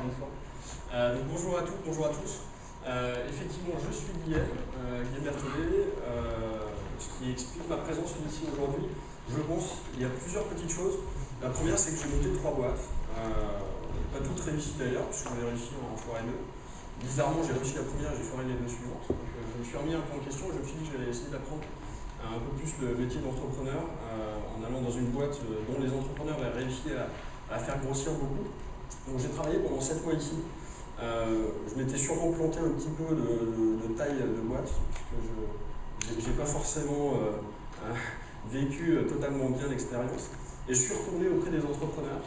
une fois. Donc bonjour à toutes, bonjour à tous. Effectivement, je suis Guillaume Berthollet, ce qui explique ma présence ici aujourd'hui. Je pense qu'il y a plusieurs petites choses. La première, c'est que j'ai monté 3 boîtes, pas toutes réussies d'ailleurs, puisqu'on les réussi en foiré 2. Bizarrement, j'ai réussi la première et j'ai foiré les 2 suivantes. Donc je me suis remis un peu en question et je me suis dit que j'allais essayer d'apprendre un peu plus le métier d'entrepreneur en allant dans une boîte dont les entrepreneurs avaient réussi à faire grossir beaucoup. Donc j'ai travaillé pendant 7 mois ici. Je m'étais sûrement planté un petit peu de taille de boîte, puisque je n'ai pas forcément vécu totalement bien l'expérience. Et je suis retourné auprès des entrepreneurs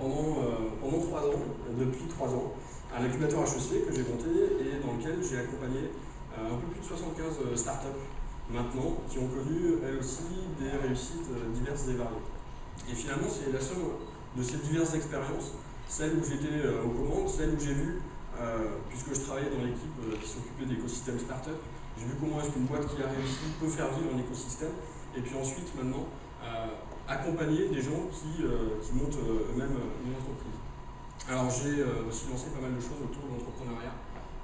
pendant 3 ans, depuis 3 ans, à l'incubateur HEC que j'ai monté et dans lequel j'ai accompagné un peu plus de 75 startups maintenant, qui ont connu elles aussi des réussites diverses et variées. Et finalement, c'est la somme de ces diverses expériences, celle où j'étais aux commandes, celle où j'ai vu, puisque je travaillais dans l'équipe qui s'occupait d'écosystème startup, j'ai vu comment est-ce qu'une boîte qui a réussi peut faire vivre un écosystème, et puis ensuite, maintenant, accompagner des gens qui montent eux-mêmes une entreprise. Alors j'ai aussi lancé pas mal de choses autour de l'entrepreneuriat.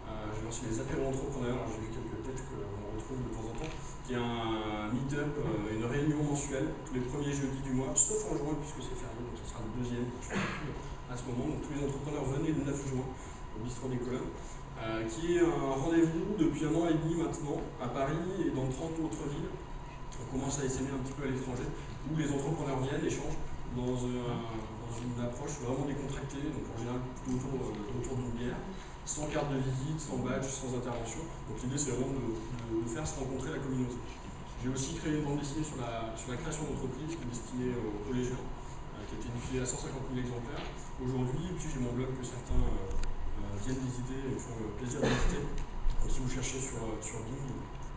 J'ai lancé les apéros entrepreneurs, j'ai vu quelques têtes qu'on retrouve de temps en temps, qui est un meet-up, une réunion mensuelle, tous les premiers jeudis du mois, sauf en juin puisque c'est férié, donc ce sera le deuxième, je ne sais plus à ce moment, donc tous les entrepreneurs venaient le 9 juin au bistrot des Colonnes, qui est un rendez-vous depuis 1 an et demi maintenant, à Paris et dans 30 autres villes. On commence à essaimer un petit peu à l'étranger, où les entrepreneurs viennent, échangent dans une approche vraiment décontractée, donc en général plutôt autour d'une bière, sans carte de visite, sans badge, sans intervention. Donc l'idée c'est vraiment de faire se rencontrer la communauté. J'ai aussi créé une bande dessinée sur la création d'entreprise qui est destinée aux collégiens, qui a été diffusée à 150 000 exemplaires aujourd'hui, et puis j'ai mon blog que certains viennent visiter et me font le plaisir de visiter. Donc si vous cherchez sur Bing,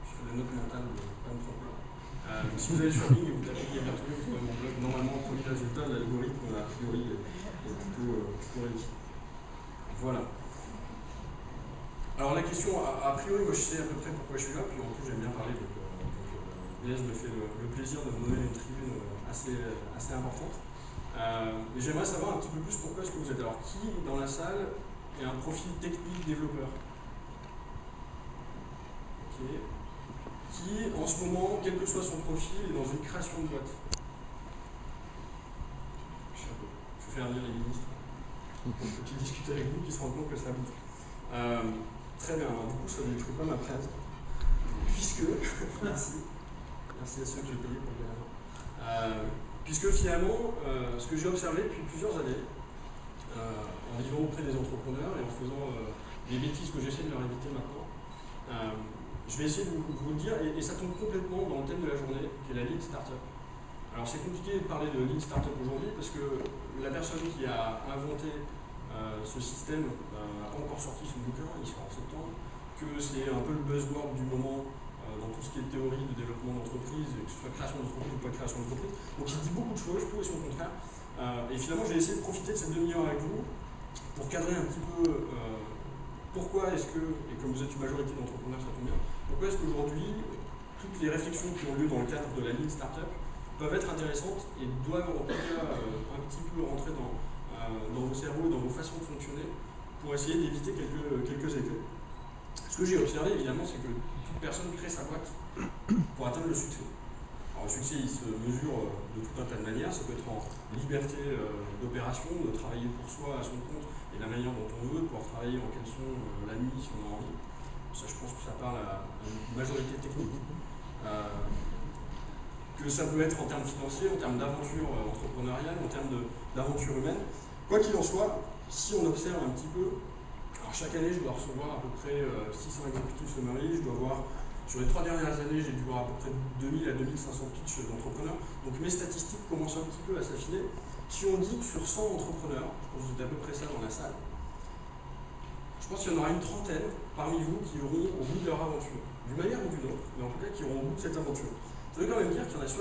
je fais la note mentale de pas me tromper. Si vous allez sur Bing et vous tapez Guillaume Berthollet, vous trouvez mon blog. Normalement, au premier résultat, l'algorithme a priori est plutôt réussi. Voilà. Alors la question, a priori, moi je sais à peu près pourquoi je suis là, puis en plus j'aime bien parler, donc BS me fait le plaisir de me donner une tribune assez importante. Mais j'aimerais savoir un petit peu plus pourquoi est-ce que vous êtes. Alors qui dans la salle est un profil technique développeur? Ok. Qui en ce moment, quel que soit son profil, est dans une création de boîte? Je vais faire lire les ministres qui discutent avec vous, qui se rendent compte que ça bouge. Très bien, alors du coup ça ne détruit pas ma presse, puisque, merci à ceux que j'ai payés pour le dire, puisque finalement, ce que j'ai observé depuis plusieurs années, en vivant auprès des entrepreneurs et en faisant les bêtises que j'essaie de leur éviter maintenant, je vais essayer de vous le dire, et ça tombe complètement dans le thème de la journée, qui est la Lean Startup. Alors c'est compliqué de parler de Lean Startup aujourd'hui, parce que la personne qui a inventé ce système n'a pas encore sorti son bouquin, il sera en septembre, que c'est un peu le buzzword du moment dans tout ce qui est théorie de développement d'entreprise, que ce soit création d'entreprise ou pas création d'entreprise. Donc il dit beaucoup de choses, tout et son contraire. Et finalement, j'ai essayé de profiter de cette demi-heure avec vous pour cadrer un petit peu pourquoi est-ce que, et comme vous êtes une majorité d'entrepreneurs, ça tombe bien, pourquoi est-ce qu'aujourd'hui, toutes les réflexions qui ont lieu dans le cadre de la Lean Startup peuvent être intéressantes et doivent en tout cas un petit peu rentrer dans vos cerveaux et dans vos façons de fonctionner pour essayer d'éviter quelques effets. Ce que j'ai observé évidemment, c'est que toute personne crée sa boîte pour atteindre le succès. Alors le succès, il se mesure de tout un tas de manières. Ça peut être en liberté d'opération, de travailler pour soi à son compte et de la manière dont on veut, de pouvoir travailler en caleçon la nuit si on a envie. Ça, je pense que ça parle à une majorité technique. Que ça peut être en termes financiers, en termes d'aventure entrepreneuriale, en termes d'aventure humaine. Quoi qu'il en soit, si on observe un petit peu, alors chaque année je dois recevoir à peu près 600 executive summaries, je dois voir, sur les 3 dernières années j'ai dû voir à peu près 2000 à 2500 pitchs d'entrepreneurs, donc mes statistiques commencent un petit peu à s'affiner. Si on dit que sur 100 entrepreneurs, je pense que c'est à peu près ça dans la salle, je pense qu'il y en aura une trentaine parmi vous qui auront au bout de leur aventure, d'une manière ou d'une autre, mais en tout cas qui auront au bout de cette aventure. Ça veut quand même dire qu'il y en a 70%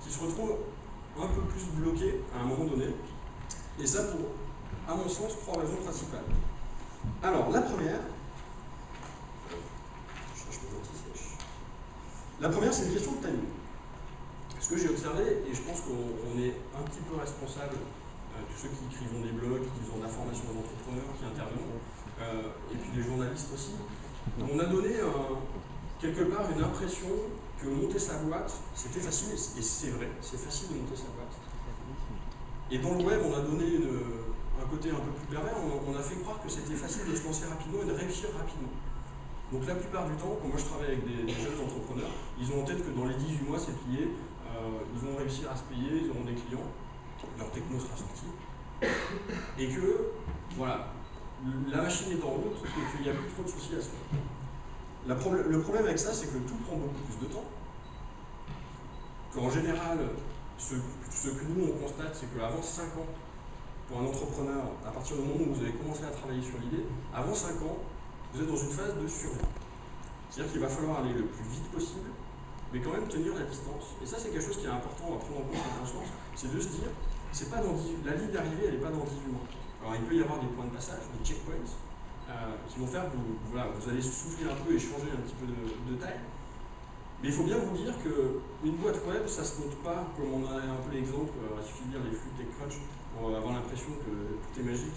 qui se retrouvent un peu plus bloqués à un moment donné, et ça pour, à mon sens, 3 raisons principales. Alors, la première, c'est une question de timing. Ce que j'ai observé, et je pense qu'on est un petit peu responsable tous ceux qui écrivent des blogs, qui font de la formation aux entrepreneurs, qui interviennent, et puis les journalistes aussi. On a donné quelque part une impression que monter sa boîte, c'était facile, et c'est vrai, c'est facile de monter sa boîte. Et dans le web, on a donné un côté un peu plus pervers, on a fait croire que c'était facile de se lancer rapidement et de réussir rapidement. Donc la plupart du temps, quand moi je travaille avec des jeunes entrepreneurs, ils ont en tête que dans les 18 mois, c'est plié, ils vont réussir à se payer, ils auront des clients, leur techno sera sortie, et que, voilà, la machine est en route et qu'il n'y a plus trop de soucis à se faire. Le problème avec ça, c'est que tout prend beaucoup plus de temps. Qu'en général, ce que nous on constate, c'est qu'avant 5 ans, pour un entrepreneur, à partir du moment où vous avez commencé à travailler sur l'idée, avant 5 ans, vous êtes dans une phase de survie. C'est-à-dire qu'il va falloir aller le plus vite possible, mais quand même tenir la distance. Et ça, c'est quelque chose qui est important à prendre en compte en conscience, c'est de se dire, c'est pas dans la ligne d'arrivée, elle n'est pas dans 18 mois. Alors il peut y avoir des points de passage, des checkpoints, qui vont faire que vous allez souffler un peu et changer un petit peu de taille. Mais il faut bien vous dire qu'une boîte web, ça se monte pas, comme on a un peu l'exemple, il suffit de lire les flux TechCrunch pour avoir l'impression que tout est magique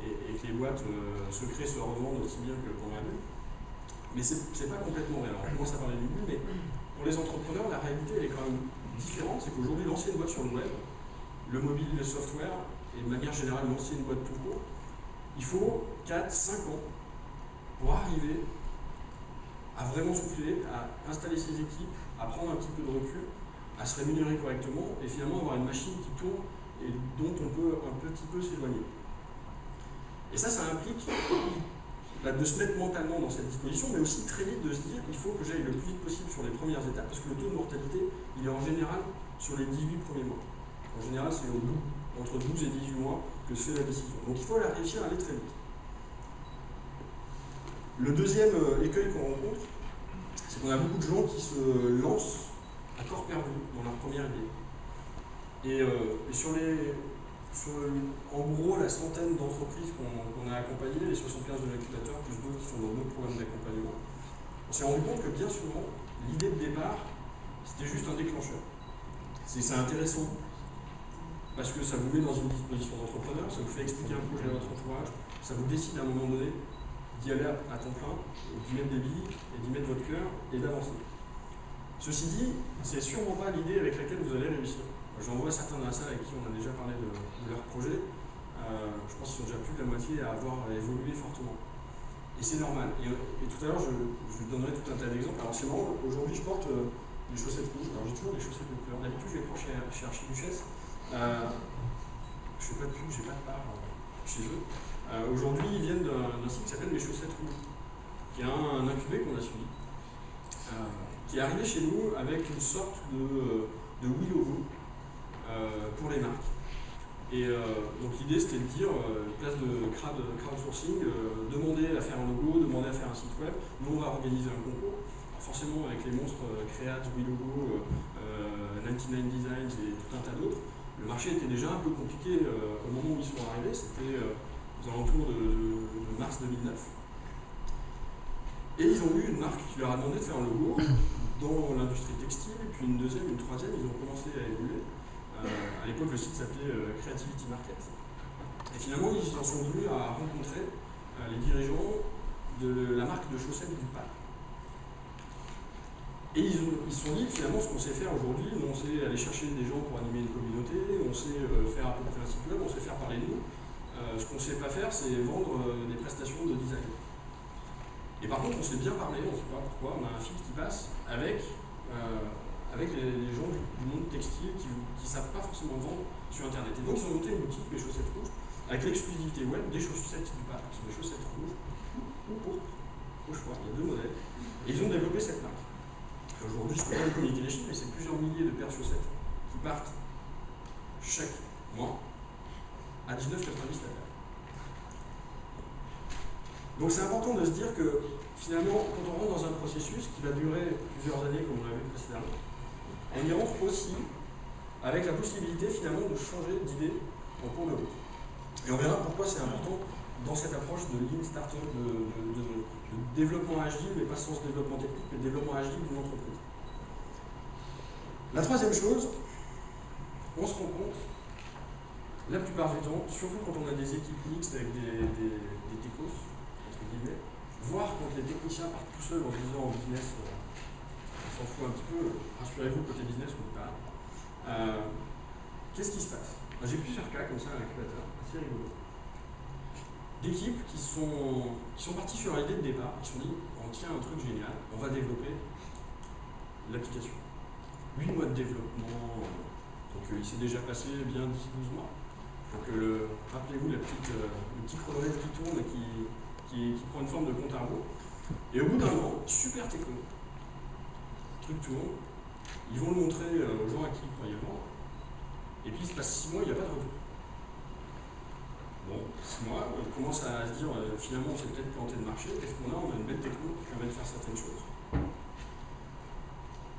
et que les boîtes se créent, se revendent aussi bien que pendant la bulle. Mais c'est pas complètement vrai. Alors on commence à parler du bulle, mais pour les entrepreneurs, la réalité elle est quand même différente. C'est qu'aujourd'hui, lancer une boîte sur le web, le mobile, le software, et de manière générale, lancer une boîte tout court, il faut 4-5 ans pour arriver à vraiment souffler, à installer ses équipes, à prendre un petit peu de recul, à se rémunérer correctement et finalement avoir une machine qui tourne et dont on peut un petit peu s'éloigner. Et ça implique de se mettre mentalement dans cette disposition, mais aussi très vite de se dire il faut que j'aille le plus vite possible sur les premières étapes parce que le taux de mortalité, il est en général sur les 18 premiers mois. En général, c'est au bout, entre 12 et 18 mois, que se fait la décision. Donc il faut réussir à aller très vite. Le deuxième écueil qu'on rencontre, c'est qu'on a beaucoup de gens qui se lancent à corps perdu dans leur première idée. Et en gros, la centaine d'entreprises qu'on a accompagnées, les 75 de l'incubateur, plus d'autres qui sont dans d'autres programmes d'accompagnement, on s'est rendu compte que bien souvent, l'idée de départ, c'était juste un déclencheur. C'est intéressant, parce que ça vous met dans une disposition d'entrepreneur, ça vous fait expliquer un projet à votre entourage, ça vous décide à un moment donné d'y aller à temps plein, d'y mettre des billes, et d'y mettre votre cœur, et d'avancer. Ceci dit, c'est sûrement pas l'idée avec laquelle vous allez réussir. J'en vois certains dans la salle avec qui on a déjà parlé de leur projet. Je pense qu'ils sont déjà plus de la moitié à avoir évolué fortement. Et c'est normal. Et tout à l'heure, je vous donnerai tout un tas d'exemples. Alors c'est marrant, aujourd'hui je porte des chaussettes rouges. Alors j'ai toujours des chaussettes de couleur. D'habitude, je les prends chez Archiduchesse. Je fais pas de pub, j'ai pas de part chez eux. Aujourd'hui, ils viennent d'un site qui s'appelle Les Chaussettes Rouges, qui est un incubé qu'on a suivi, qui est arrivé chez nous avec une sorte de oui logo pour les marques. Et donc l'idée c'était de dire, place de crowdsourcing, demander à faire un logo, demander à faire un site web, nous on va organiser un concours. Alors forcément avec les monstres Create, WeLogo, 99 Designs et tout un tas d'autres, le marché était déjà un peu compliqué au moment où ils sont arrivés, c'était aux alentours de mars 2009. Et ils ont eu une marque qui leur a demandé de faire un logo dans l'industrie textile, et puis une deuxième, une troisième, ils ont commencé à évoluer. À l'époque, le site s'appelait Creativity Market. Et finalement, ils en sont venus à rencontrer les dirigeants de la marque de chaussettes du Pape. Et ils se sont dit, finalement, ce qu'on sait faire aujourd'hui, on sait aller chercher des gens pour animer une communauté, on sait faire à peu près un site web, on sait faire parler de nous. Ce qu'on ne sait pas faire, c'est vendre des prestations de design. Et par contre, on sait bien parler, on ne sait pas pourquoi, on a un fil qui passe avec les gens du monde textile qui ne savent pas forcément vendre sur Internet. Et donc, ils ont monté une boutique, les chaussettes rouges, avec l'exclusivité web des chaussettes du Pape, qui sont des chaussettes rouges ou pourpres, au choix, il y a 2 modèles. Et ils ont développé cette marque. Aujourd'hui, je ne peux pas vous communiquer les chiffres, mais c'est plusieurs milliers de paires de chaussettes qui partent chaque mois à 19,90 la paire. Donc c'est important de se dire que finalement, quand on rentre dans un processus qui va durer plusieurs années, comme on l'a vu précédemment, on y rentre aussi avec la possibilité finalement de changer d'idée en cours de route. Et on verra pourquoi c'est important dans cette approche de lean startup, de développement agile, mais pas sans développement technique, mais développement agile d'une entreprise. La troisième chose, on se rend compte la plupart du temps, surtout quand on a des équipes mixtes avec des techos, entre guillemets, voire quand les techniciens partent tout seuls en se disant en business, on s'en fout un petit peu, rassurez-vous, côté business, on n'est pas là. Qu'est-ce qui se passe? J'ai plusieurs cas comme ça à l'incubateur, assez rigolo. D'équipes qui sont parties sur l'idée de départ, qui se sont dit, on tient un truc génial, on va développer l'application. 8 mois de développement, donc il s'est déjà passé bien 10-12 mois. Donc rappelez-vous le petit chronomètre qui tourne et qui prend une forme de compte à rebours. Et au bout d'un an, super techno, le truc tourne, ils vont le montrer aux gens à qui ils croyaient vendre, et puis il se passe 6 mois, il n'y a pas de retour. Bon, 6 mois, on commence à se dire, finalement on s'est peut-être planté de marché, qu'est-ce qu'on a? On a une belle techno qui permet de faire certaines choses.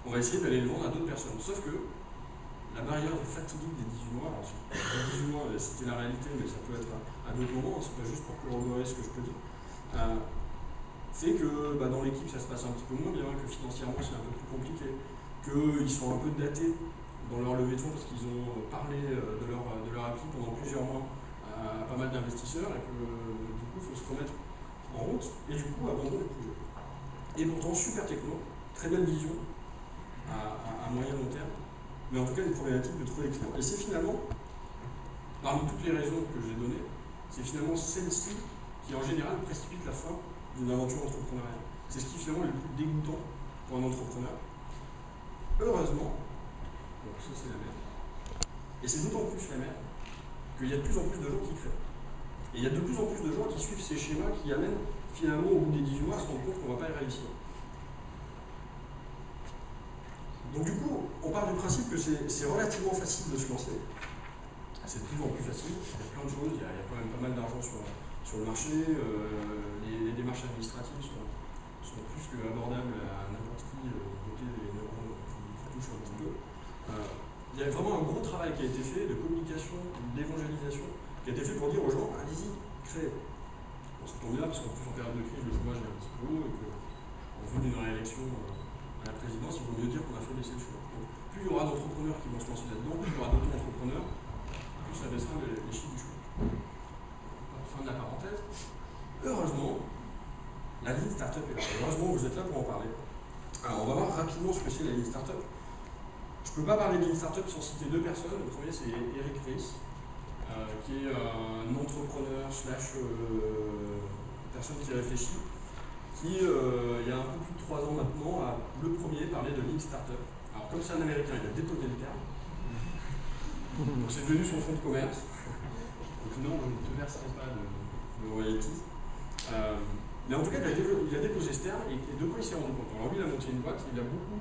On va essayer d'aller le vendre à d'autres personnes. Sauf que la barrière fatidique des 18 mois, alors 18 mois c'était la réalité, mais ça peut être à d'autres moments, c'est pas juste pour corroborer ce que je peux dire, fait que dans l'équipe ça se passe un petit peu moins bien, que financièrement c'est un peu plus compliqué, qu'ils sont un peu datés dans leur levée de fonds parce qu'ils ont parlé de leur appli pendant plusieurs mois à pas mal d'investisseurs et que du coup il faut se remettre en route et du coup abandonner le projet. Et pourtant super techno, très belle vision à moyen long terme, mais en tout cas une problématique de trouver les clients. Et c'est finalement, parmi toutes les raisons que j'ai données, c'est finalement celle-ci qui en général précipite la fin d'une aventure entrepreneuriale. C'est ce qui finalement est le plus dégoûtant pour un entrepreneur. Heureusement, donc ça c'est la merde. Et c'est d'autant plus la merde qu'il y a de plus en plus de gens qui créent. Et il y a de plus en plus de gens qui suivent ces schémas qui amènent finalement au bout des 18 mois à se rendre compte qu'on ne va pas y réussir. Donc du coup, on part du principe que c'est relativement facile de se lancer. C'est de plus en plus facile, il y a plein de choses, il y a quand même pas mal d'argent sur le marché, les démarches administratives sont plus qu'abordables à n'importe qui, côté les neurones qui touchent un petit peu. Il y a vraiment un gros travail qui a été fait de communication, d'évangélisation, qui a été fait pour dire aux gens, allez-y, créez. Bon, ça tombe bien parce qu'en plus en période de crise, le chômage est un petit peu haut et qu'en vue d'une réélection à la présidence, il vaut mieux dire qu'on a fait baisser le chômage. Donc, plus il y aura d'entrepreneurs qui vont se lancer là-dedans, plus il y aura d'auto-entrepreneurs, plus ça baissera les chiffres du chômage. Fin de la parenthèse. Heureusement, la Lean Startup est là. Heureusement, vous êtes là pour en parler. Alors, on va voir rapidement ce que c'est la Lean Startup. Je ne peux pas parler de Lean Startup sans citer deux personnes. Le premier, c'est Eric Ries, qui est un entrepreneur slash personne qui réfléchit, qui, il y a un peu plus de 3 ans maintenant, a le premier parlé de Lean Startup. Alors, comme c'est un Américain, il a déposé le terme. Donc, c'est devenu son fonds de commerce. Donc, non, je ne te verserai pas de royalties. Mais en tout cas, il a déposé ce terme et de quoi il s'est rendu compte. Alors, lui, il a monté une boîte, il a beaucoup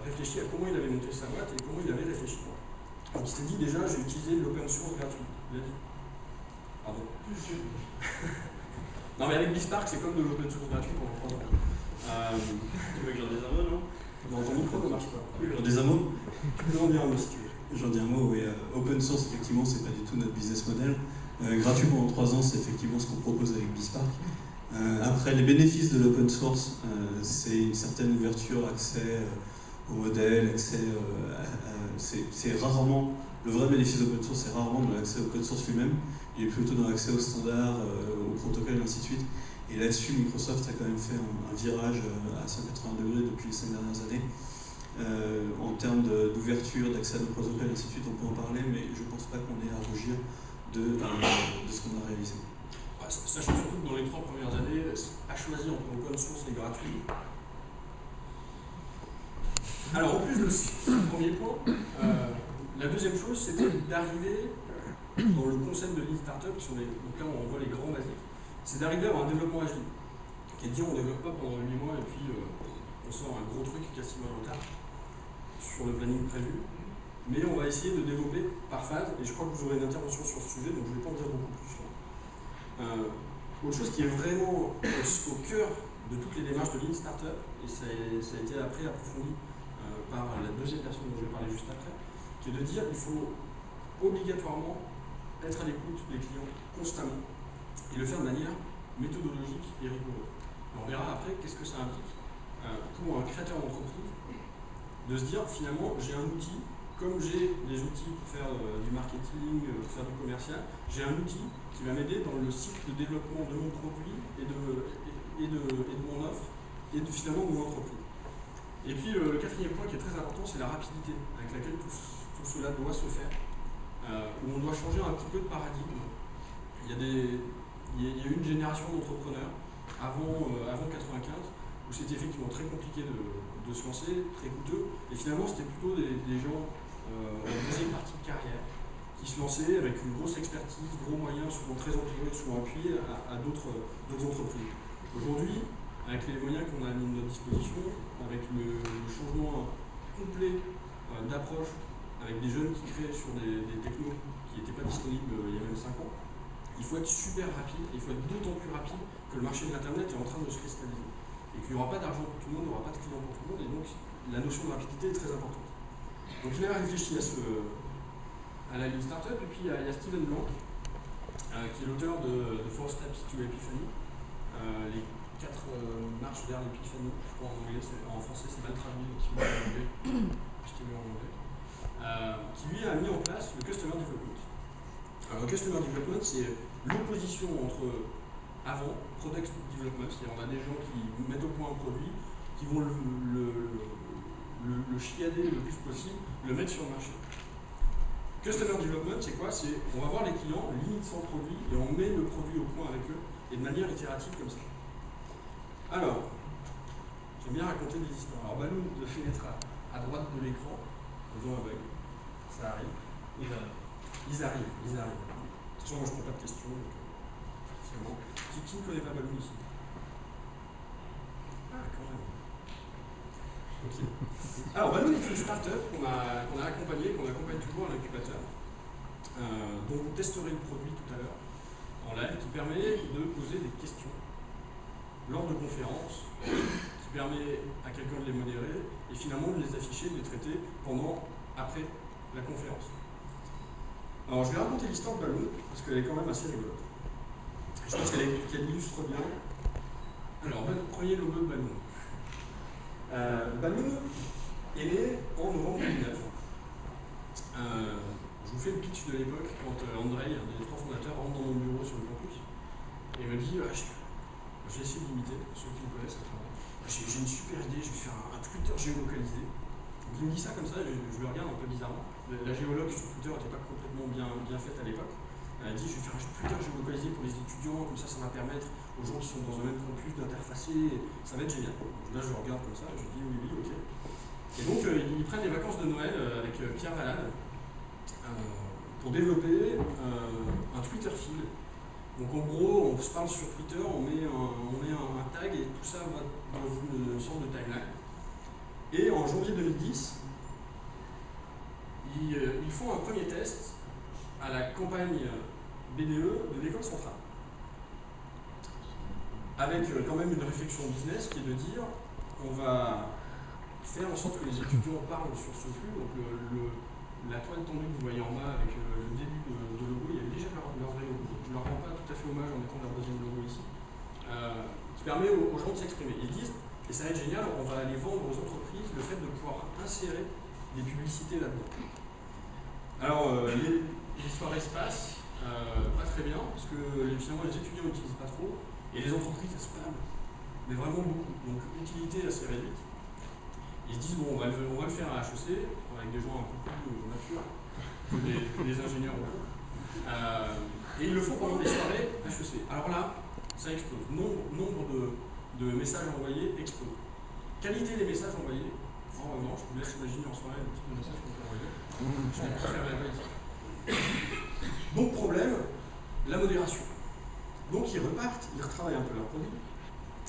réfléchi à comment il avait monté sa boîte et comment il avait réfléchi. Donc il s'est dit déjà, j'ai utilisé l'open source gratuit. Pardon. Non mais avec BizSpark, c'est comme de l'open source gratuit pendant 3 ans. Tu veux que j'en dise un mot, non? Non, ton micro ne marche pas. J'en dise un mot? Tu peux en dire un mot si tu veux. J'en dis un mot, oui. Open source, effectivement, c'est pas du tout notre business model. Gratuit pendant 3 ans, c'est effectivement ce qu'on propose avec BizSpark. Après, les bénéfices de l'open source, c'est une certaine ouverture, accès au modèle, accès c'est rarement, le vrai bénéfice d'open source, c'est rarement dans l'accès au code source lui-même, il est plutôt dans l'accès aux standards, aux protocoles et ainsi de suite. Et là-dessus, Microsoft a quand même fait un virage à 180 degrés depuis les 5 dernières années. En termes d'ouverture, d'accès à nos protocoles et ainsi de suite, on peut en parler, mais je ne pense pas qu'on ait à rougir de ce qu'on a réalisé. Sachant surtout que dans les 3 premières années, à choisir entre open source et gratuit. Alors, en plus de ce premier point, la deuxième chose, c'était d'arriver dans le concept de Lean Startup, donc là on voit les grands basiques, c'est d'arriver à un développement agile, qui est de dire on ne développe pas pendant 8 mois et puis on sort un gros truc qui a 6 mois de retard sur le planning prévu, mais on va essayer de développer par phase, et je crois que vous aurez une intervention sur ce sujet, donc je ne vais pas en dire beaucoup plus là. Autre chose qui est vraiment au cœur de toutes les démarches de Lean Startup, et ça a été après approfondi par la deuxième personne dont je vais parler juste après, qui est de dire qu'il faut obligatoirement être à l'écoute des clients constamment et le faire de manière méthodologique et rigoureuse. On verra après qu'est-ce que ça implique pour un créateur d'entreprise de se dire finalement j'ai un outil comme j'ai des outils pour faire du marketing, pour faire du commercial, j'ai un outil qui va m'aider dans le cycle de développement de mon produit et de mon offre et finalement de mon entreprise. Et puis le quatrième point qui est très important, c'est la rapidité avec laquelle tout cela doit se faire, où on doit changer un petit peu de paradigme. Il y a eu une génération d'entrepreneurs avant 95 où c'était effectivement très compliqué de se lancer, très coûteux, et finalement c'était plutôt des gens en deuxième partie de carrière qui se lançaient avec une grosse expertise, gros moyens, souvent très entourés, souvent appuyés à d'autres entreprises. Aujourd'hui, avec les moyens qu'on a mis à notre disposition, avec le changement complet d'approche, avec des jeunes qui créent sur des technos qui n'étaient pas disponibles il y a même 5 ans, il faut être super rapide, et il faut être d'autant plus rapide que le marché de l'Internet est en train de se cristalliser. Et qu'il n'y aura pas d'argent pour tout le monde, il n'y aura pas de clients pour tout le monde, et donc la notion de rapidité est très importante. Donc il a réfléchi à la ligne startup, et puis il y a Steven Blank, qui est l'auteur de 4 Steps to Epiphany, les 4 marches vers l'épiphanie, je crois en anglais, en français c'est mal traduit, donc je t'ai mis en anglais, qui lui a mis en place le Customer Development. Alors le Customer Development, c'est l'opposition entre Product Development, c'est-à-dire on a des gens qui mettent au point un produit, qui vont le chiader le plus possible, le mettre sur le marché. Customer Development, c'est quoi? C'est on va voir les clients, limite sans produit, et on met le produit au point avec eux, et de manière itérative comme ça. Alors, j'aime bien raconter des histoires. Alors Balloon devait être à droite de l'écran, ils ont un bug, ça arrive. Ils arrivent. De toute façon, moi je ne prends pas de questions. C'est bon. Qui ne connaît pas Balloon ici? Ah, quand même. Ok. Alors, Balloon est une start-up qu'on a accompagnée, qu'on accompagne toujours à l'incubateur, dont vous testerez le produit tout à l'heure en live, qui permet de poser des questions lors de conférences, qui permet à quelqu'un de les modérer et finalement de les afficher, de les traiter après la conférence. Alors, je vais raconter l'histoire de Balloon parce qu'elle est quand même assez rigolote. Je pense qu'elle illustre bien. Alors, premier logo de Balloon. Balloon est né en novembre 2009. Je vous fais le pitch de l'époque quand Andrei, un des 3 fondateurs, rentre dans mon bureau sur le campus et me dit j'ai essayé de l'imiter, ceux qui me connaissent, j'ai une super idée, je vais faire un Twitter géolocalisé. Donc, il me dit ça comme ça, je le regarde un peu bizarrement. La géologue sur Twitter n'était pas complètement bien faite à l'époque. Elle a dit je vais faire un Twitter géolocalisé pour les étudiants, comme ça va permettre aux gens qui sont dans un même campus d'interfacer, ça va être génial. Donc, là je regarde comme ça, je dis oui, ok. Et donc ils prennent les vacances de Noël avec Pierre Valade pour développer un Twitter feed. Donc en gros, on se parle sur Twitter, on met un tag et tout ça va dans une sorte de timeline. Et en janvier 2010, ils font un premier test à la campagne BDE de l'école centrale. Avec quand même une réflexion business qui est de dire on va faire en sorte que les étudiants parlent sur ce flux. Donc la toile tendue que vous voyez en bas avec le début de logo, il y avait déjà leur vrai logo. Je ne leur rends pas tout à fait hommage en mettant leur deuxième logo ici. Qui permet aux gens de s'exprimer. Ils disent, et ça va être génial, on va aller vendre aux entreprises le fait de pouvoir insérer des publicités là-dedans. Alors, l'histoire espace, pas très bien, parce que finalement les étudiants n'utilisent pas trop, et les entreprises elles spamment, mais vraiment beaucoup. Donc, utilité assez réduite. Ils se disent, bon, on va le faire à HEC, avec des gens un peu plus matures que les ingénieurs. Et ils le font pendant des soirées HEC. Alors là, ça explose. Nombre de messages envoyés explose. Qualité des messages envoyés, en revanche, je vous laisse imaginer en soirée le type de message qu'on peut envoyer. Je ne préférerais pas ici. Donc, problème, la modération. Donc, ils repartent, ils retravaillent un peu leur produit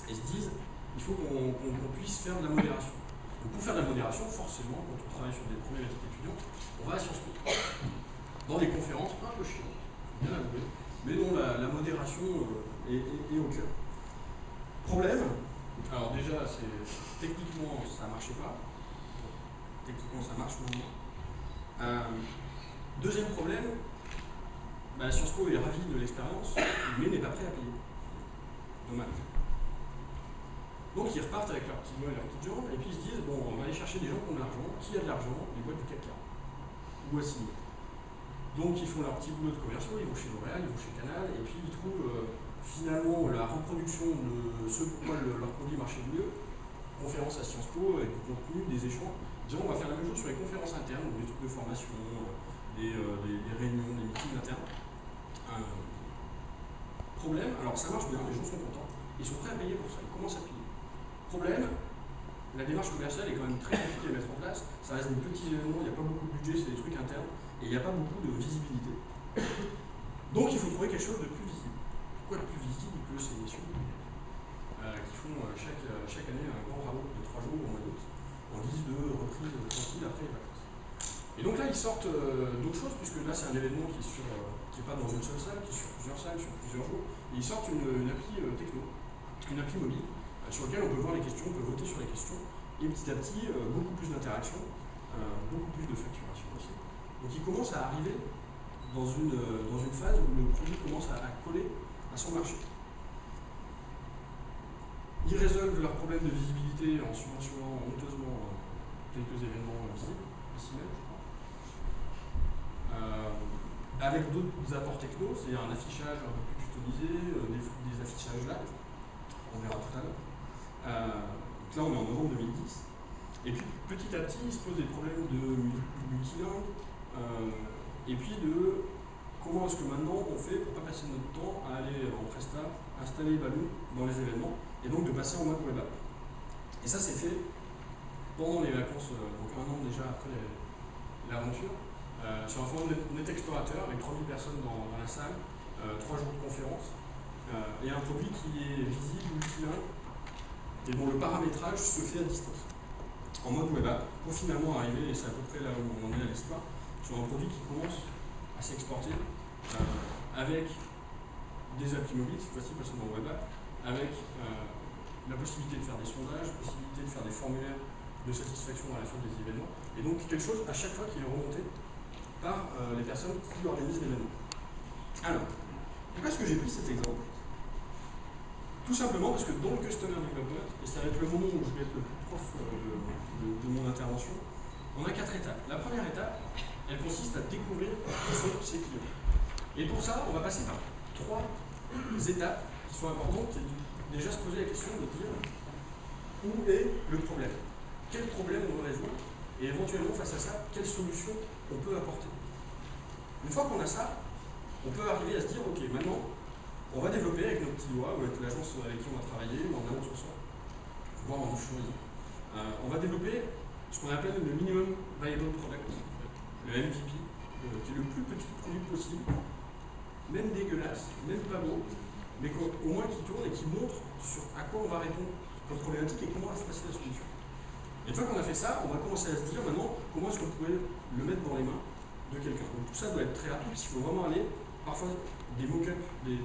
et se disent, il faut qu'on puisse faire de la modération. Donc, pour faire de la modération, forcément, quand on travaille sur des problématiques étudiantes, on va à Sciences Po. Dans des conférences un peu chiantes, bien avoué, mais dont la modération est au cœur. Problème, alors déjà, techniquement, ça ne marchait pas. Techniquement, ça marche maintenant. Deuxième problème, Sciences Po est ravi de l'expérience, mais n'est pas prêt à payer. Dommage. Donc ils repartent avec leurs petits mots et leurs petites gens, et puis ils se disent, bon, on va aller chercher des gens qui ont de l'argent. Qui a de l'argent? Les boîtes du CAC 40. ou assigné. Donc ils font leur petit boulot de commerciaux, ils vont chez L'Oréal, ils vont chez Canal, et puis ils trouvent finalement la reproduction de ce pourquoi leur produit marchait le mieux. Conférences à Sciences Po, avec du contenu, des échanges. Disons, on va faire la même chose sur les conférences internes, des trucs de formation, des réunions, des meetings internes. Problème, alors ça marche bien, les gens sont contents, ils sont prêts à payer pour ça, ils commencent à payer. Problème, la démarche commerciale est quand même très compliquée à mettre en place, ça reste des petits événements, il n'y a pas beaucoup de budget, c'est des trucs internes, et il n'y a pas beaucoup de visibilité. Donc il faut trouver quelque chose de plus visible. Quoi de plus visible que ces messieurs qui font chaque année un grand raout de 3 jours au mois d'août, en guise de reprise tranquille après les vacances. Et donc là, ils sortent d'autres choses, puisque là, c'est un événement qui est pas dans une seule salle, qui est sur plusieurs salles, sur plusieurs jours. Et ils sortent une appli techno, une appli mobile, sur laquelle on peut voir les questions, on peut voter sur les questions, et petit à petit, beaucoup plus d'interaction, beaucoup plus de facturation aussi. Donc ils commencent à arriver dans une phase où le produit commence à coller à son marché. Ils résolvent leurs problèmes de visibilité en subventionnant honteusement quelques événements visibles, ici même, je crois. Avec d'autres apports techno, c'est un affichage un peu plus customisé, des affichages live, on verra tout à l'heure. Donc là, on est en novembre 2010. Et puis, petit à petit, il se pose des problèmes de multilingue, et puis de comment est-ce que maintenant on fait pour ne pas passer notre temps à aller en Presta, installer Balloon dans les événements, et donc de passer en mode web app. Et ça, c'est fait pendant les vacances, donc un an déjà après l'aventure, sur un forum Net Explorateur avec 3000 personnes dans la salle, 3 jours de conférence, et un produit qui est visible, multilingue, et dont le paramétrage se fait à distance, en mode web app, pour finalement arriver, et c'est à peu près là où on en est à l'histoire, sur un produit qui commence à s'exporter avec des applis mobiles, cette fois-ci pas seulement web app, avec la possibilité de faire des sondages, la possibilité de faire des formulaires de satisfaction à la fin des événements, et donc quelque chose à chaque fois qui est remonté par les personnes qui organisent l'événement. Alors, pourquoi est-ce que j'ai pris cet exemple? Tout simplement parce que dans le Customer Development, et ça va être le moment où je vais être le plus prof de mon intervention, on a 4 étapes. La première étape, elle consiste à découvrir qui sont ses clients. Et pour ça, on va passer par 3 étapes qui sont importantes, qui est déjà se poser la question de dire où est le problème, quel problème on veut résoudre, et éventuellement face à ça, quelle solution on peut apporter. Une fois qu'on a ça, on peut arriver à se dire, ok, maintenant, on va développer avec notre petit doigt, ou avec l'agence avec qui on va travailler, ou en outsourçant, voire en offshoring. On va développer ce qu'on appelle le Minimum Viable Product, le MVP, qui est le plus petit produit possible, même dégueulasse, même pas beau, mais au moins qui tourne et qui montre sur à quoi on va répondre comme problématique et comment va se passer la solution. Et une fois qu'on a fait ça, on va commencer à se dire maintenant comment est-ce qu'on pourrait le mettre dans les mains de quelqu'un. Donc tout ça doit être très rapide, parce qu'il faut vraiment aller, parfois des mock-ups, des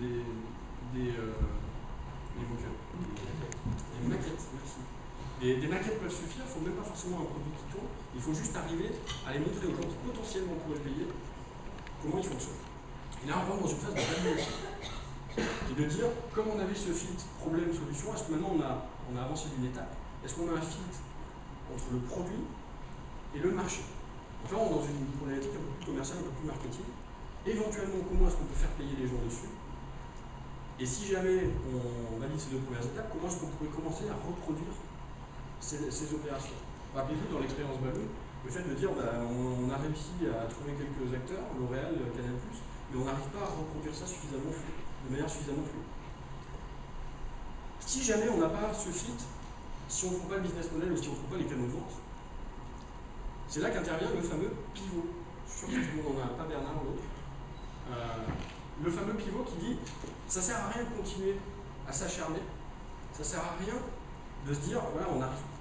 maquettes, merci. Des maquettes peuvent suffire, il ne faut même pas forcément un produit qui tourne, il faut juste arriver à les montrer aux gens qui potentiellement pourraient payer comment ils fonctionnent. Et là, on rentre dans une phase de validation. Et de dire, comme on avait ce fit problème-solution, est-ce que maintenant on a avancé d'une étape? Est-ce qu'on a un fit entre le produit et le marché? Donc là, on est dans une problématique un peu plus commerciale, un peu plus marketing. Éventuellement, comment est-ce qu'on peut faire payer les gens dessus? Et si jamais on valide ces 2 premières étapes, comment est-ce qu'on pourrait commencer à reproduire ces opérations? Rappelez-vous, dans l'expérience Balloon, le fait de dire on a réussi à trouver quelques acteurs, L'Oréal, Canal+, mais on n'arrive pas à reproduire ça suffisamment fluide, de manière suffisamment fluide. Si jamais on n'a pas ce fit, si on ne trouve pas le business model ou si on ne trouve pas les canaux de vente, c'est là qu'intervient le fameux pivot. Je suis sûr que tout le monde n'en a pas, Bernard ou l'autre. Le fameux pivot qui dit ça ne sert à rien de continuer à s'acharner, ça ne sert à rien de se dire voilà,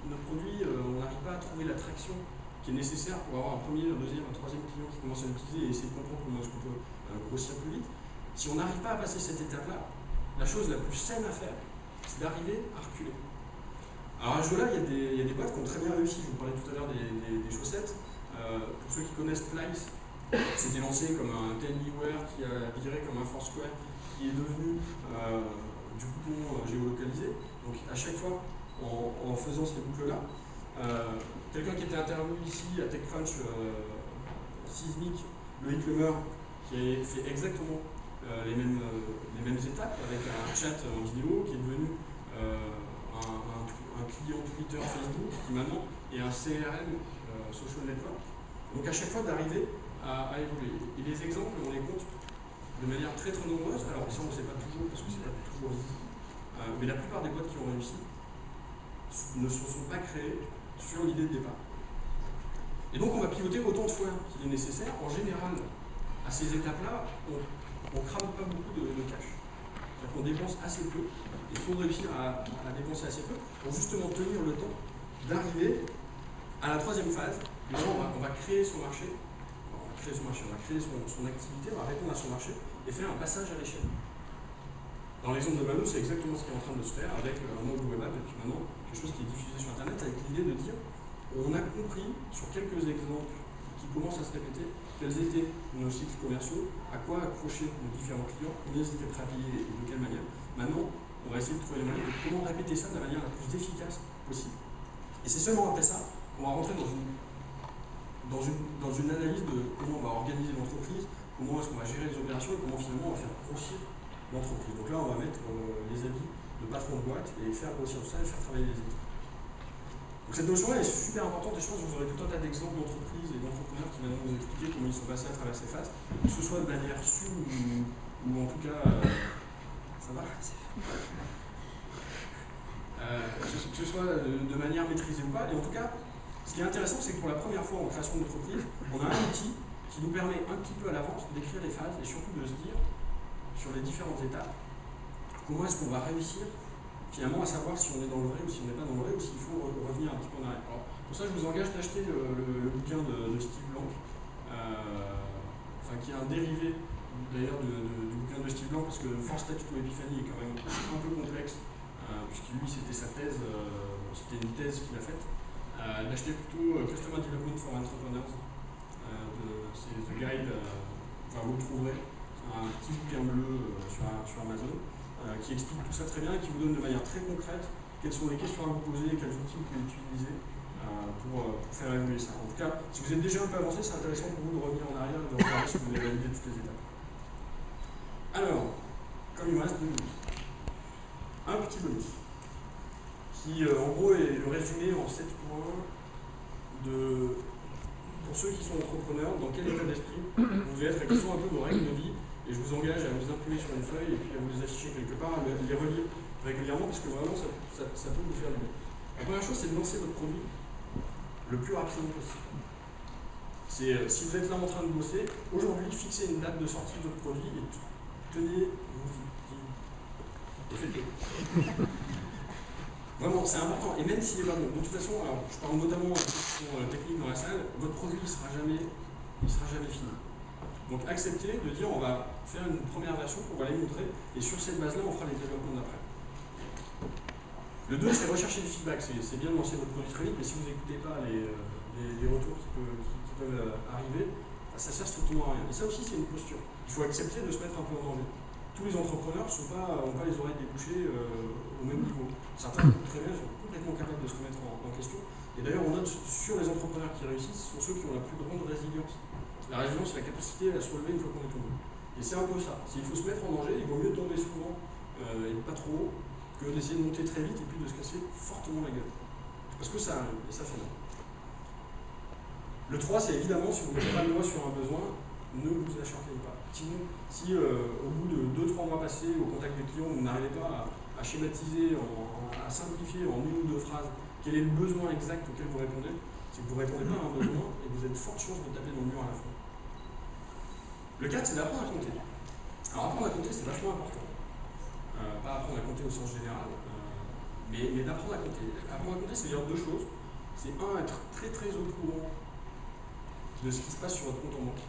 notre produit, on n'arrive pas à trouver l'attraction qui est nécessaire pour avoir un premier, un deuxième, un troisième client qui commence à l'utiliser et essayer de comprendre comment est-ce qu'on peut grossir plus vite. Si on n'arrive pas à passer cette étape-là, la chose la plus saine à faire, c'est d'arriver à reculer. Alors à ce jeu-là, il y a des boîtes qui ont très bien réussi. Je vous parlais tout à l'heure des chaussettes. Pour ceux qui connaissent Plies, c'était lancé comme un Anywhere qui a viré comme un Foursquare, qui est devenu du coupon géolocalisé. Donc à chaque fois, en faisant ces boucles-là, quelqu'un qui était intervenu ici à TechCrunch Sismic, Loïc Lemer, qui a fait exactement les mêmes étapes avec un chat en vidéo qui est devenu un client Twitter, Facebook, qui maintenant est un CRM social network. Donc à chaque fois d'arriver à évoluer. Et les exemples, on les compte de manière très très nombreuse. Alors ça on ne sait pas toujours parce que c'est pas toujours visible. Mais la plupart des boîtes qui ont réussi ne se sont pas créées sur l'idée de départ. Et donc on va pivoter autant de fois qu'il est nécessaire. En général, à ces étapes-là, on ne crame pas beaucoup de cash. C'est-à-dire qu'on dépense assez peu. Il faut réussir à dépenser assez peu pour justement tenir le temps d'arriver à la troisième phase. Maintenant, on va créer son marché. On va créer son activité, on va répondre à son marché et faire un passage à l'échelle. Dans l'exemple de Mano, c'est exactement ce qui est en train de se faire avec un mode web app et puis maintenant quelque chose qui est diffusé sur Internet avec l'idée de dire on a compris sur quelques exemples qui commencent à se répéter quels étaient nos cycles commerciaux, à quoi accrocher nos différents clients, combien ils étaient prêts à payer et de quelle manière. Maintenant, on va essayer de trouver les moyens de comment répéter ça de la manière la plus efficace possible. Et c'est seulement après ça qu'on va rentrer dans une analyse de comment on va organiser l'entreprise, comment est-ce qu'on va gérer les opérations et comment finalement on va faire grossir l'entreprise. Donc là, on va mettre les habits de patron de boîte et faire grossir ça et faire travailler les équipes. Donc cette notion-là est super importante et je pense que vous aurez tout un tas d'exemples d'entreprises et d'entrepreneurs qui vont vous expliquer comment ils sont passés à travers ces phases, que ce soit de manière sûre ou en tout cas... ça va que ce soit de manière maîtrisée ou pas. Et en tout cas, ce qui est intéressant, c'est que pour la première fois en création d'entreprise, on a un outil qui nous permet un petit peu à l'avance d'écrire les phases et surtout de se dire, sur les différentes étapes, comment est-ce qu'on va réussir finalement à savoir si on est dans le vrai ou si on n'est pas dans le vrai ou s'il faut revenir un petit peu en arrière. Alors, pour ça, je vous engage d'acheter le bouquin de Steve Blank, qui est un dérivé d'ailleurs du bouquin de Steve Blank, parce que First Steps to Epiphany est quand même un peu complexe, puisque lui, c'était sa thèse, c'était une thèse qu'il a faite. D'acheter plutôt Customer Development for Entrepreneurs, c'est The Guide, vous le trouverez, c'est un petit bouquin bleu sur Amazon, qui explique tout ça très bien et qui vous donne de manière très concrète quelles sont les questions à vous poser et quels outils vous pouvez utiliser pour faire évoluer ça. En tout cas, si vous êtes déjà un peu avancé, c'est intéressant pour vous de revenir en arrière et de regarder si vous avez validé toutes les étapes. Alors, comme il me reste 2 minutes, un petit bonus qui en gros est le résumé en 7 points pour ceux qui sont entrepreneurs, dans quel état d'esprit vous devez être, quelles sont un peu vos règles de vie. Et je vous engage à vous imprimer sur une feuille et puis à vous les afficher quelque part, à les relire régulièrement parce que vraiment ça peut vous faire du bien. La première chose, c'est de lancer votre produit le plus rapidement possible. Si vous êtes là en train de bosser, aujourd'hui, fixez une date de sortie de votre produit et tenez-vous-y. Et faites-le. Vraiment, c'est important. Et même s'il est pas bon, de toute façon, alors, je parle notamment de question technique dans la salle, votre produit ne sera jamais fini. Donc acceptez de dire on va faire une première version pour aller montrer et sur cette base-là on fera les développements d'après. Le 2 c'est rechercher du feedback, c'est bien de lancer votre produit très vite mais si vous n'écoutez pas les retours qui peuvent arriver, ça sert strictement à rien. Et ça aussi c'est une posture. Il faut accepter de se mettre un peu en danger. Tous les entrepreneurs n'ont pas les oreilles débouchées au même niveau. Certains très bien sont complètement capables de se remettre en question. Et d'ailleurs on note sur les entrepreneurs qui réussissent, ce sont ceux qui ont la plus grande résilience. La résilience, c'est la capacité à se relever une fois qu'on est tombé. Et c'est un peu ça. S'il faut se mettre en danger, il vaut mieux tomber souvent et pas trop haut que d'essayer de monter très vite et puis de se casser fortement la gueule. Parce que ça arrive, et ça fait mal. Le 3, c'est évidemment, si vous mettez pas le doigt sur un besoin, ne vous acharnez pas. Si au bout de 2-3 mois passés au contact des clients, vous n'arrivez pas à schématiser, à simplifier en 1 ou 2 phrases quel est le besoin exact auquel vous répondez, c'est que vous ne répondez pas à un besoin et vous avez de fortes chances de taper dans le mur à la fin. Le 4, c'est d'apprendre à compter. Alors apprendre à compter, c'est vachement important. Pas apprendre à compter au sens général, mais d'apprendre à compter. Apprendre à compter, c'est dire 2 choses. C'est être très très au courant de ce qui se passe sur votre compte en banque.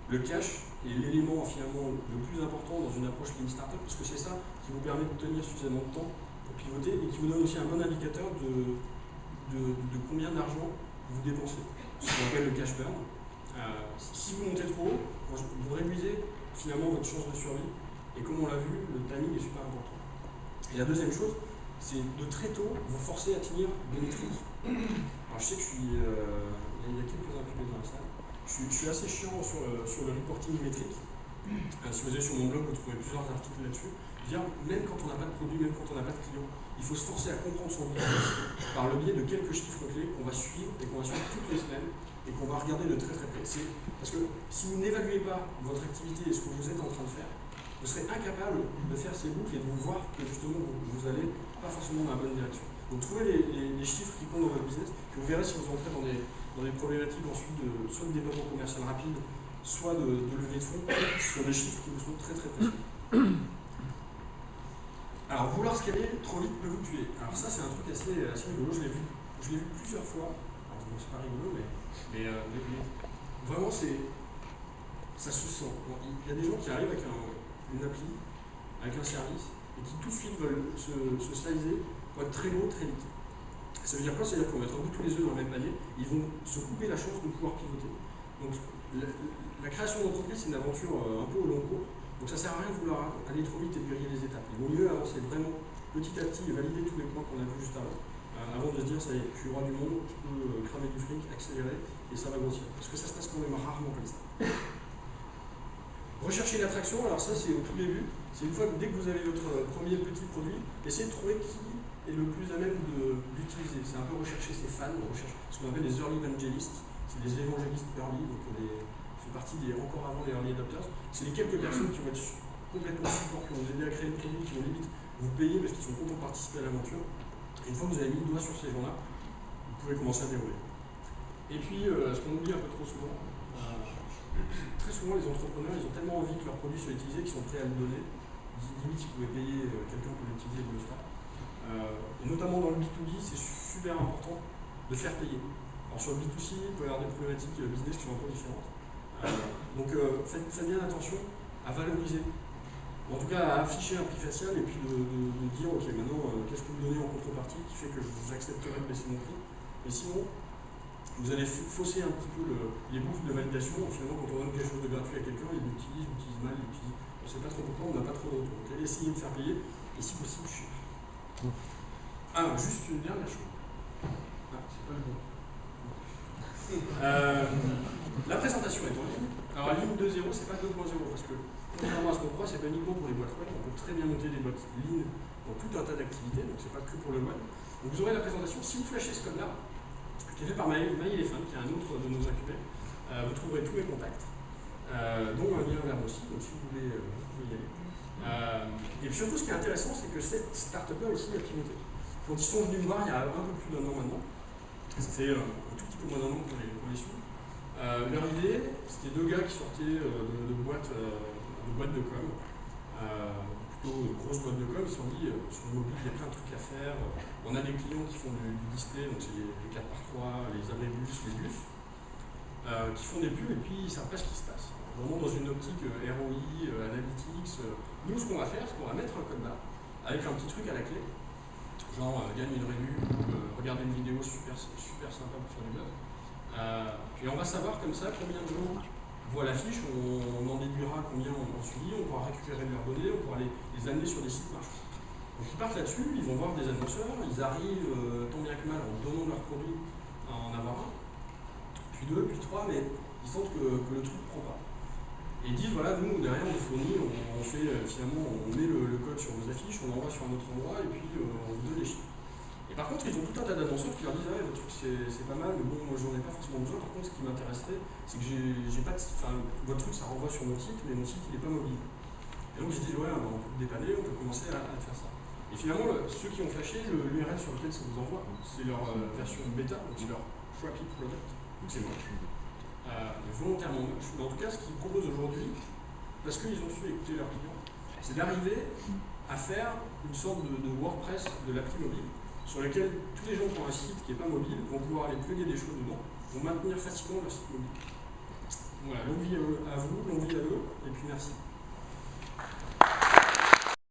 Le cash est l'élément finalement le plus important dans une approche Lean Startup, parce que c'est ça qui vous permet de tenir suffisamment de temps pour pivoter et qui vous donne aussi un bon indicateur de combien d'argent vous dépensez. Ce qu'on appelle le cash burn. Si vous montez trop haut, vous réduisez finalement votre chance de survie. Et comme on l'a vu, le timing est super important. Et la deuxième chose, c'est de très tôt vous forcer à tenir des métriques. Alors je sais que il y a quelques incubés dans la salle. Je suis assez chiant sur le reporting métrique. Si vous allez sur mon blog, vous trouverez plusieurs articles là-dessus. Même quand on n'a pas de produit, même quand on n'a pas de client, il faut se forcer à comprendre son business par le biais de quelques chiffres clés qu'on va suivre et qu'on va suivre toutes les semaines et qu'on va regarder de très très près. Parce que si vous n'évaluez pas votre activité et ce que vous êtes en train de faire, vous serez incapable de faire ces boucles et de vous voir que justement vous allez pas forcément dans la bonne direction. Donc trouvez les chiffres qui comptent dans votre business, que vous verrez si vous entrez dans des problématiques ensuite soit de développement commercial rapide, soit de levée de fonds, sur des chiffres qui vous seront très très précis. Alors vouloir scaler trop vite peut vous tuer. Alors ça c'est un truc assez rigolo, je l'ai vu plusieurs fois. Alors bon, c'est pas rigolo, mais vraiment ça se sent. Bon, il y a des gens qui arrivent avec une appli, avec un service, et qui tout de suite veulent se slicer pour être très gros, très vite. Ça veut dire quoi? Ça veut dire qu'on va mettre un peu tous les œufs dans le même panier, ils vont se couper la chance de pouvoir pivoter. Donc la création d'entreprise, c'est une aventure un peu au long cours. Donc ça ne sert à rien de vouloir aller trop vite et griller les étapes. Il vaut mieux avancer vraiment petit à petit et valider tous les points qu'on a vus juste avant de se dire, ça y est, je suis roi du monde, je peux cramer du fric, accélérer, et ça va grossir. Parce que ça se passe quand même rarement comme ça. Rechercher l'attraction, alors ça c'est au tout début, c'est une fois que dès que vous avez votre premier petit produit, essayez de trouver qui est le plus à même de l'utiliser. C'est un peu rechercher ses fans, rechercher ce qu'on appelle les early evangelists, c'est les évangélistes early, donc fait partie encore avant les early adopters. C'est les quelques personnes qui vont être complètement support, qui vont vous aider à créer le produit, qui vont limite vous payer parce qu'ils sont contents de participer à l'aventure. Et une fois que vous avez mis le doigt sur ces gens-là, vous pouvez commencer à dérouler. Et puis, ce qu'on oublie un peu trop souvent, très souvent les entrepreneurs, ils ont tellement envie que leur produit soit utilisé qu'ils sont prêts à le donner. Limite, ils pouvaient payer quelqu'un pour l'utiliser et de le faire. Et notamment dans le B2B, c'est super important de faire payer. Alors sur le B2C, il peut y avoir des problématiques business qui sont un peu différentes. Donc faites bien attention à valoriser, ou en tout cas à afficher un prix facial et puis de dire ok maintenant qu'est-ce que vous donnez en contrepartie qui fait que j'accepterai de baisser mon prix. Mais sinon, vous allez fausser un petit peu les boucles de validation. Finalement, quand on donne quelque chose de gratuit à quelqu'un, il l'utilise mal, on ne sait pas trop pourquoi, on n'a pas trop de retour. Donc essayez de faire payer, et si possible, cher. Ah, juste une dernière chose. Ah, c'est pas le bon. La présentation est en ligne. Alors, la ligne 2.0, c'est pas 2.0, parce que contrairement à ce qu'on croit, c'est pas uniquement pour les boîtes web. On peut très bien monter des boîtes lignes dans tout un tas d'activités, donc c'est pas que pour le web. Donc, vous aurez la présentation. Si vous flashez ce code-là, qui est fait par Maïl Elephant, qui est un autre de nos incubés, vous trouverez tous mes contacts, dont un lien vers moi aussi, donc si vous voulez, vous pouvez y aller. Et puis surtout, ce qui est intéressant, c'est que cette start-up-là aussi a pivoté. Quand ils sont venus me voir il y a un peu plus d'1 an maintenant, ça fait un tout petit peu moins d'1 an qu'on les suit, leur idée, c'était 2 gars qui sortaient de boîtes de com, plutôt de grosses boîtes de com. Ils se sont dit, sur le mobile, il y a plein de trucs à faire. On a des clients qui font du display, donc c'est les 4x3, les abribus, les bus, qui font des pubs et puis ils ne savent pas ce qui se passe. Vraiment dans une optique ROI, Analytics. Nous, ce qu'on va faire, c'est qu'on va mettre un code là, avec un petit truc à la clé, genre gagne une réduc, regarder une vidéo super sympa pour faire du buzz. Et on va savoir comme ça combien de gens voient la fiche, on en déduira combien on suit, on pourra récupérer de leurs données, on pourra les amener sur des sites marchands. Donc ils partent là-dessus, ils vont voir des annonceurs, ils arrivent tant bien que mal en donnant leurs produits à en avoir un, puis 2, puis 3, mais ils sentent que le truc ne prend pas. Et ils disent voilà, nous derrière on fournit, on fait finalement, on met le code sur vos affiches, on l'envoie sur un autre endroit et puis on vous donne les chiffres. Et par contre, ils ont tout un tas d'annonceurs qui leur disent ah, votre truc c'est pas mal, mais bon, moi j'en ai pas forcément besoin. Par contre, ce qui m'intéresserait, c'est que j'ai pas votre truc ça renvoie sur mon site, mais mon site il est pas mobile. Et donc ils se disent ouais, on peut dépanner, on peut commencer à faire ça. Et finalement, ceux qui ont flashé, l'URL sur lequel ça vous envoie, c'est leur version bêta, donc c'est leur crappy product, donc c'est moche. Volontairement moche. Mais en tout cas, ce qu'ils proposent aujourd'hui, parce qu'ils ont su écouter leurs clients, c'est d'arriver à faire une sorte de WordPress de l'appli mobile, sur lequel tous les gens qui ont un site qui n'est pas mobile vont pouvoir aller plugger des choses dedans, vont maintenir facilement leur site mobile. Voilà, longue vie à vous, longue vie à eux, et puis merci.